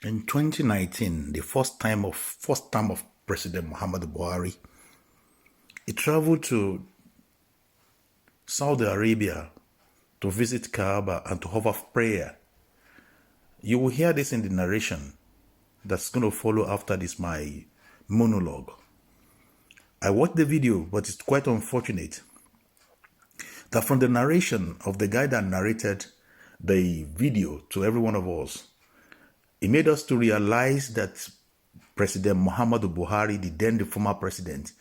In 2019, the first time of President Muhammadu Buhari, he traveled to Saudi Arabia to visit Kaaba and to offer prayer. You will hear this in the narration that's going to follow after this, my monologue. I watched the video, but it's quite unfortunate that from the narration of the guy that narrated the video to every one of us, it made us to realize that President Muhammadu Buhari, the former president,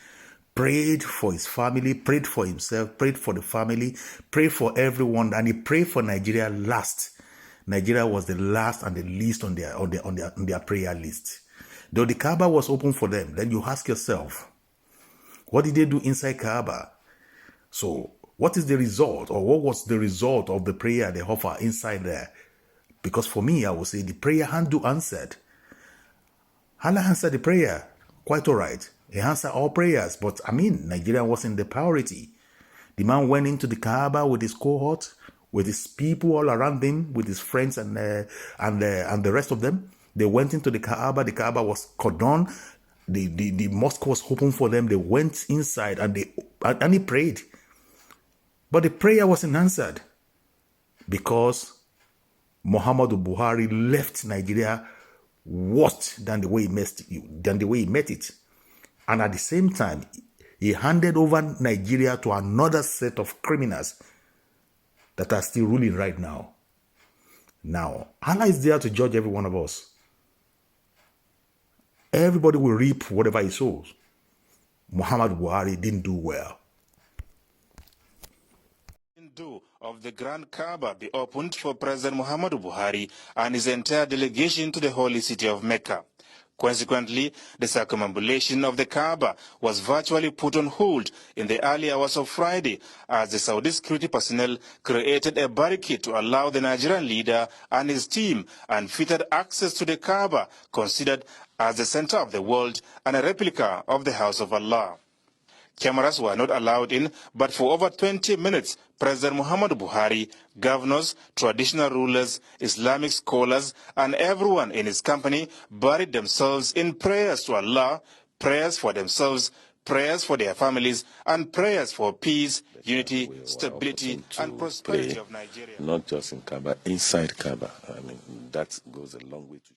prayed for his family, prayed for himself, prayed for the family, prayed for everyone, and he prayed for Nigeria last. Nigeria was the last and the least on their prayer list. Though the Kaaba was open for them, then you ask yourself, what did they do inside Kaaba? So, what is the result, or what was the result of the prayer they offer inside there? Because for me, I would say the prayer handle answered. Allah answered the prayer. Quite all right. He answered all prayers. But I mean, Nigeria wasn't the priority. The man went into the Kaaba with his cohort, with his people all around him, with his friends and the rest of them. They went into the Kaaba. The Kaaba was cordoned. The mosque was open for them. They went inside and he prayed. But the prayer wasn't answered because Muhammadu Buhari left Nigeria worse than the way he met it. And at the same time, he handed over Nigeria to another set of criminals that are still ruling right now. Now, Allah is there to judge every one of us. Everybody will reap whatever he sows. Muhammadu Buhari didn't do well. Of the Grand Kaaba be opened for President Muhammadu Buhari and his entire delegation to the holy city of Mecca. Consequently, the circumambulation of the Kaaba was virtually put on hold in the early hours of Friday as the Saudi security personnel created a barricade to allow the Nigerian leader and his team unfettered access to the Kaaba, considered as the center of the world and a replica of the House of Allah. Cameras were not allowed in, but for over 20 minutes, President Muhammadu Buhari, governors, traditional rulers, Islamic scholars, and everyone in his company buried themselves in prayers to Allah, prayers for themselves, prayers for their families, and prayers for peace, unity, stability, and prosperity of Nigeria. Not just in Kaaba, inside Kaaba. I mean, that goes a long way to